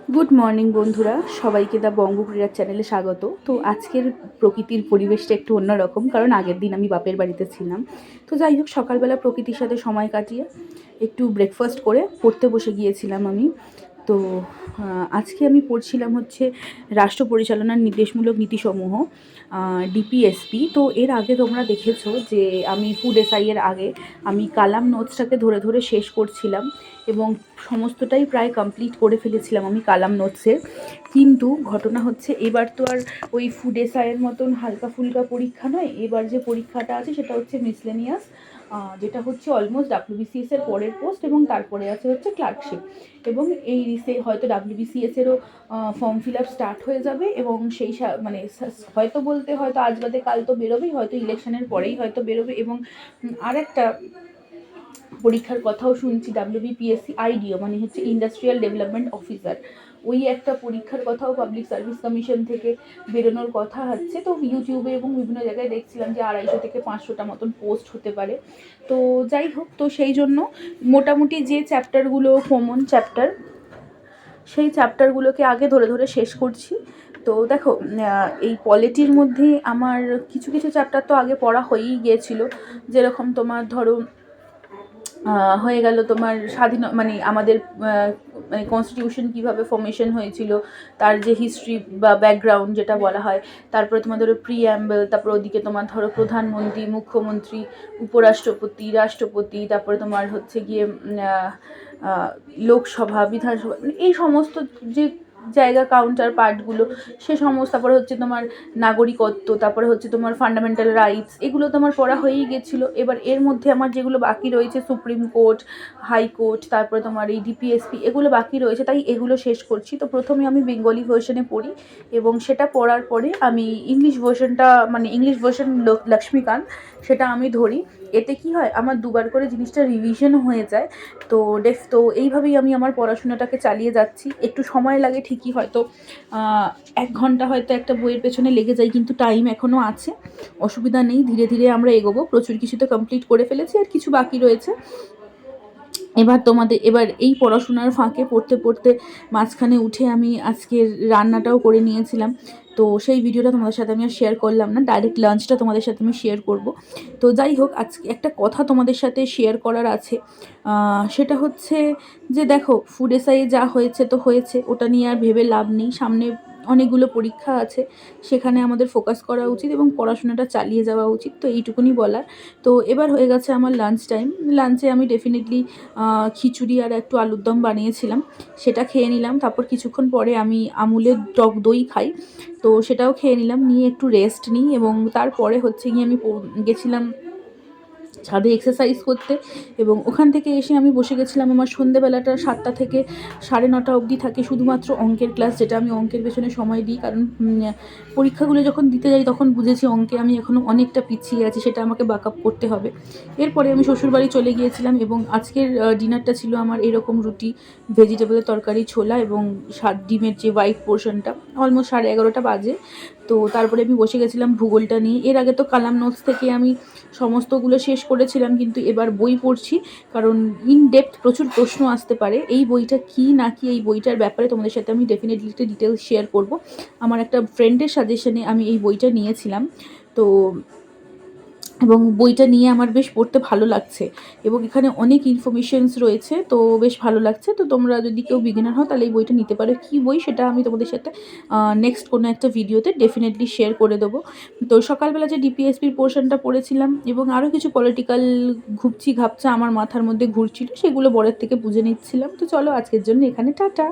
Good morning বন্ধুরা, সবাইকে the বঙ্গক্রীড়ার চ্যানেলে স্বাগত। তো আজকের প্রকৃতির পরিবেশটা একটু অন্যরকম, কারণ আগের দিন আমি বাপের বাড়িতে ছিলাম। তো যাই হোক, সকালবেলা প্রকৃতির সাথে সময় কাটিয়ে একটু ব্রেকফাস্ট করে পড়তে বসে গিয়েছিলাম আমি। তো আজকে আমি পড়ছিলাম হচ্ছে রাষ্ট্র পরিচালনার নির্দেশমূলক নীতিসমূহ, ডিপিএসপি। তো এর আগে তোমরা দেখেছো যে আমি ফুড এসআইয়ের আগে আমি কালাম নোটসটাকে ধরে ধরে শেষ করছিলাম এবং সমস্তটাই প্রায় কমপ্লিট করে ফেলেছিলাম আমি কালাম নোটসের। কিন্তু ঘটনা হচ্ছে, এবার তো আর ওই ফুড এসআইয়ের মতন হালকা ফুলকা পরীক্ষা নয়। এবার যে পরীক্ষাটা আছে সেটা হচ্ছে মিসলেনিয়াস, যেটা হচ্ছে অলমোস্ট ডাব্লিউবিসিএস এর পরের পোস্ট, এবং তারপরে আছে হচ্ছে ক্লার্কশিপ। এবং এই হয়তো ডাব্লিউবিসিএস এরও ফর্ম ফিল আপ স্টার্ট হয়ে যাবে, এবং সেই মানে হয়তো বলতে হয়তো আজ বাদে কাল তো বেরোবেই, হয়তো ইলেকশনের পরেই হয়তো বেরোবে। এবং আরেকটা পরীক্ষার কথাও শুনছি, ডাব্লিউবিপিএসসি আইডিও, মানে হচ্ছে ইন্ডাস্ট্রিয়াল ডেভেলপমেন্ট অফিসার, ওই একটা পরীক্ষার কথাও পাবলিক সার্ভিস কমিশন থেকে বেরোনোর কথা হচ্ছে। তো ইউটিউবে এবং বিভিন্ন জায়গায় দেখছিলাম যে 250 থেকে 500টা মতন পোস্ট হতে পারে। তো যাই হোক, তো সেই জন্য মোটামুটি যে চ্যাপ্টারগুলো কমন চ্যাপ্টার, সেই চ্যাপ্টারগুলোকে আগে ধরে ধরে শেষ করছি। তো দেখো, এই পলিটির মধ্যে আমার কিছু কিছু চ্যাপ্টার তো আগে পড়া হয়েই গিয়েছিল। যেরকম তোমার ধরো হয়ে গেল তোমার মানে আমাদের মানে কনস্টিটিউশন কীভাবে ফর্মেশন হয়েছিল, তার যে হিস্ট্রি বা ব্যাকগ্রাউন্ড যেটা বলা হয়। তারপরে তোমার ধরো প্রিঅ্যাম্বল, তারপর ওদিকে তোমার ধরো প্রধানমন্ত্রী, মুখ্যমন্ত্রী, উপরাষ্ট্রপতি, রাষ্ট্রপতি, তারপরে তোমার হচ্ছে গিয়ে লোকসভা, বিধানসভা, মানে এই সমস্ত যে জায়গা কাউন্টার পার্টগুলো, সে সমস্ত। তারপরে হচ্ছে তোমার নাগরিকত্ব, তারপরে হচ্ছে তোমার ফান্ডামেন্টাল রাইটস, এগুলো তো আমার পড়া হয়েই গেছিলো। এবার এর মধ্যে আমার যেগুলো বাকি রয়েছে, সুপ্রিম কোর্ট, হাইকোর্ট, তারপরে তোমার এই ডিপিএসপি, এগুলো বাকি রয়েছে, তাই এগুলো শেষ করছি। তো প্রথমে আমি বেঙ্গলি ভার্সনে পড়ি, এবং সেটা পড়ার পরে আমি ইংলিশ ভার্সনটা, মানে ইংলিশ ভার্সন লক্ষ্মীকান্ত, সেটা আমি ধরি। এতে কি হয়, আমার দুবার করে জিনিসটা রিভিশন হয়ে যায়। তো এইভাবেই আমি আমার পড়াশোনাটাকে চালিয়ে যাচ্ছি। একটু সময় লাগে ঠিকই, হয়তো 1 ঘন্টা হয়তো একটা বইয়ের পেছনে লেগে যায়, কিন্তু টাইম এখনও আছে, অসুবিধা নেই। ধীরে ধীরে আমরা এগোবো। প্রচুর কিছু তো কমপ্লিট করে ফেলেছি, আর কিছু বাকি রয়েছে। এবার এই পড়াশোনার ফাঁকে পড়তে পড়তে মাঝখানে উঠে আমি আজকের রান্নাটাও করে নিয়েছিলাম। তো সেই ভিডিওটা তোমাদের সাথে আমি আর শেয়ার করলাম না, ডাইরেক্ট লাঞ্চটা তোমাদের সাথে আমি শেয়ার করব। তো যাই হোক, আজকে একটা কথা তোমাদের সাথে শেয়ার করার আছে। সেটা হচ্ছে যে দেখো, ফুড এসআইয়ে যা হয়েছে তো হয়েছে, ওটা নিয়ে আর ভেবে লাভ নেই। সামনে অনেকগুলো পরীক্ষা আছে, সেখানে আমাদের ফোকাস করা উচিত এবং পড়াশোনাটা চালিয়ে যাওয়া উচিত। তো এইটুকুনি বলার। তো এবার হয়ে গেছে আমার লাঞ্চ টাইম। লাঞ্চে আমি ডেফিনেটলি খিচুড়ি আর একটু আলুর দম বানিয়েছিলাম, সেটা খেয়ে নিলাম। তারপর কিছুক্ষণ পরে আমি আমুলের টক দই খাই, তো সেটাও খেয়ে নিলাম, নিয়ে একটু রেস্ট নিই। এবং তারপরে হচ্ছে গিয়ে আমি গেছিলাম ছাদে এক্সারসাইজ করতে, এবং ওখান থেকে এসে আমি বসে গেছিলাম। আমার সন্ধ্যেবেলাটা 7টা থেকে 9:30 অবধি থাকে শুধুমাত্র অঙ্কের ক্লাস, যেটা আমি অঙ্কের পেছনে সময় দিই। কারণ পরীক্ষাগুলো যখন দিতে যাই তখন বুঝেছি অঙ্কে আমি এখনও অনেকটা পিছিয়ে আছি, সেটা আমাকে ব্যাক আপ করতে হবে। এরপরে আমি শ্বশুরবাড়ি চলে গিয়েছিলাম, এবং আজকের ডিনারটা ছিল আমার এরকম রুটি, ভেজিটেবলের তরকারি, ছোলা, এবং ডিমের যে হোয়াইট পোর্শনটা। অলমোস্ট 11:30 বাজে। তো তারপরে আমি বসে গেছিলাম ভূগোলটা নিয়ে। এর আগে তো কালাম নোটস থেকে আমি সমস্তগুলো শেষ করেছিলাম, কিন্তু এবার বই পড়ছি, কারণ ইন ডেপথ প্রচুর প্রশ্ন আসতে পারে। এই বইটা কি না কি, এই বইটার ব্যাপারে তোমাদের সাথে আমি ডেফিনেটলি একটা ডিটেলস শেয়ার করব। আমার একটা ফ্রেন্ডের সাজেশনে আমি এই বইটা নিয়েছিলাম। তো এবং বইটা নিয়ে আমার বেশ পড়তে ভালো লাগছে, এবং এখানে অনেক ইনফরমেশনস রয়েছে, তো বেশ ভালো লাগছে। তো তোমরা যদি কেউ বিগিনার হও তাহলে এই বইটা নিতে পারো। কী বই সেটা আমি তোমাদের সাথে নেক্সট কোনো একটা ভিডিওতে ডেফিনেটলি শেয়ার করে দেবো। তো সকালবেলা যে ডিপিএসপির পোর্শনটা পড়েছিলাম, এবং আরও কিছু পলিটিক্যাল ঘাপচা আমার মাথার মধ্যে ঘুরছিল, সেগুলো বরের থেকে বুঝে নিচ্ছিলাম। তো চলো, আজকের জন্য এখানে টাটা।